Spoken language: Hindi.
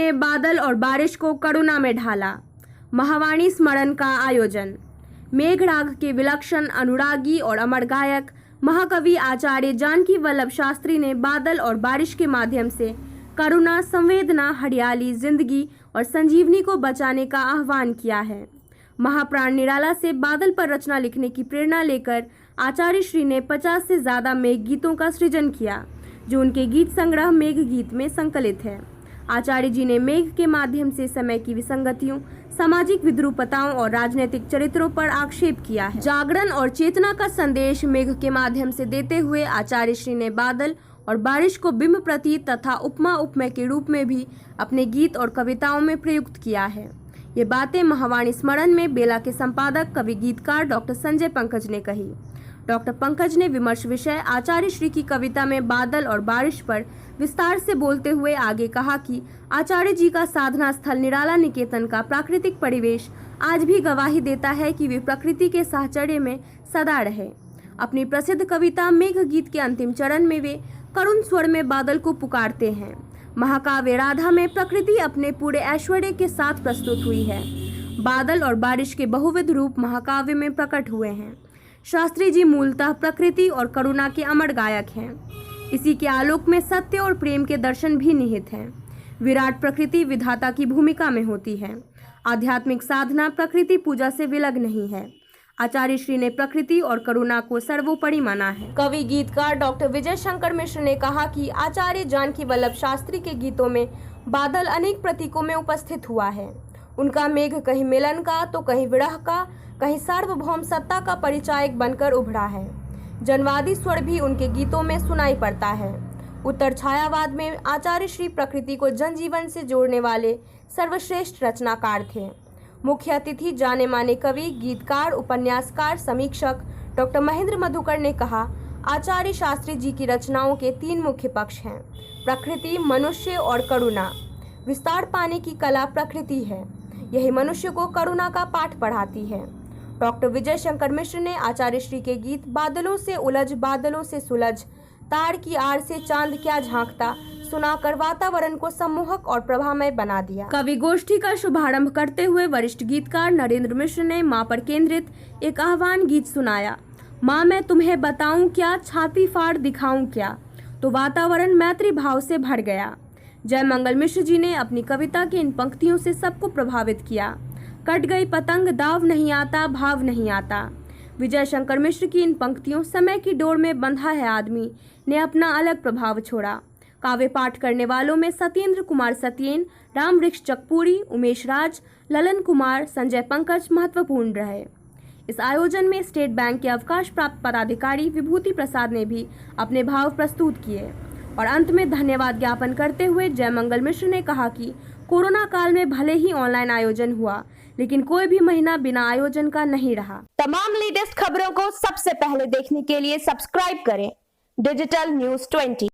ने बादल और बारिश को करुणा में ढाला। महावाणी स्मरण का आयोजन। मेघराग के विलक्षण अनुरागी और अमर गायक महाकवि आचार्य जानकी वल्लभ शास्त्री ने बादल और बारिश के माध्यम से करुणा, संवेदना, हरियाली, जिंदगी और संजीवनी को बचाने का आह्वान किया है। महाप्राण निराला से बादल पर रचना लिखने की प्रेरणा लेकर आचार्य श्री ने 50 से ज्यादा मेघ गीतों का सृजन किया, जो उनके गीत संग्रह मेघ गीत में संकलित है। आचार्य जी ने मेघ के माध्यम से समय की विसंगतियों, सामाजिक विद्रूपताओं और राजनीतिक चरित्रों पर आक्षेप किया है। जागरण और चेतना का संदेश मेघ के माध्यम से देते हुए आचार्य श्री ने बादल और बारिश को बिंब प्रतीक तथा उपमा उपमेय के रूप में भी अपने गीत और कविताओं में प्रयुक्त किया है। ये बातें महावाणी स्मरण में बेला के संपादक, कवि, गीतकार डॉक्टर संजय पंकज ने कही। डॉक्टर पंकज ने विमर्श विषय आचार्य श्री की कविता में बादल और बारिश पर विस्तार से बोलते हुए आगे कहा कि आचार्य जी का साधना स्थल निराला निकेतन का प्राकृतिक परिवेश आज भी गवाही देता है कि वे प्रकृति के साहचर्य में सदा रहे। अपनी प्रसिद्ध कविता मेघ गीत के अंतिम चरण में वे करुण स्वर में बादल को पुकारते हैं। महाकाव्य राधा में प्रकृति अपने पूरे ऐश्वर्य के साथ प्रस्तुत हुई है। बादल और बारिश के बहुविध रूप महाकाव्य में प्रकट हुए हैं। शास्त्री जी मूलतः प्रकृति और करुणा के अमर गायक हैं। इसी के आलोक में सत्य और प्रेम के दर्शन भी निहित हैं। विराट प्रकृति विधाता की भूमिका में होती है। आध्यात्मिक साधना प्रकृति पूजा से विलग नहीं है। आचार्य श्री ने प्रकृति और करुणा को सर्वोपरि माना है। कवि, गीतकार डॉक्टर विजय शंकर मिश्र ने कहा कि आचार्य जानकी वल्लभ शास्त्री के गीतों में बादल अनेक प्रतीकों में उपस्थित हुआ है। उनका मेघ कहीं मिलन का तो कहीं विरह का, कहीं सार्वभौम सत्ता का परिचायक बनकर उभरा है। जनवादी स्वर भी उनके गीतों में सुनाई पड़ता है। उत्तर छायावाद में आचार्य श्री प्रकृति को जनजीवन से जोड़ने वाले सर्वश्रेष्ठ रचनाकार थे। मुख्य अतिथि जाने माने कवि, गीतकार, उपन्यासकार, समीक्षक डॉक्टर महेंद्र मधुकर ने कहा, आचार्य शास्त्री जी की रचनाओं के 3 मुख्य पक्ष हैं: प्रकृति, मनुष्य और करुणा। विस्तार पाने की कला प्रकृति है, यही मनुष्य को करुणा का पाठ पढ़ाती है। डॉक्टर विजय शंकर मिश्र ने आचार्य श्री के गीत बादलों से उलझ, बादलों से सुलझ, तार की आड़ से चांद क्या झांकता सुनाकर वातावरण को सम्मोहक और प्रभामय बना दिया। कवि गोष्ठी का शुभारंभ करते हुए वरिष्ठ गीतकार नरेंद्र मिश्र ने मां पर केंद्रित एक आह्वान गीत सुनाया। मां मैं तुम्हें बताऊं क्या, छाती फाड़ दिखाऊं क्या, तो वातावरण मैत्री भाव से भर गया। जय मंगल मिश्र जी ने अपनी कविता की इन पंक्तियों से सबको प्रभावित किया। कट गई पतंग, दाव नहीं आता, भाव नहीं आता। विजय शंकर मिश्र की इन पंक्तियों, समय की डोर में बंधा है आदमी, ने अपना अलग प्रभाव छोड़ा। काव्य पाठ करने वालों में सत्येंद्र कुमार सत्येन, राम वृक्ष चकपूरी, उमेश राज, ललन कुमार, संजय पंकज महत्वपूर्ण रहे। इस आयोजन में स्टेट बैंक के अवकाश प्राप्त पदाधिकारी विभूति प्रसाद ने भी अपने भाव प्रस्तुत किए और अंत में धन्यवाद ज्ञापन करते हुए जय मंगल मिश्र ने कहा कि कोरोना काल में भले ही ऑनलाइन आयोजन हुआ, लेकिन कोई भी महीना बिना आयोजन का नहीं रहा। तमाम लेटेस्ट खबरों को सबसे पहले देखने के लिए सब्सक्राइब करें डिजिटल न्यूज़ 20।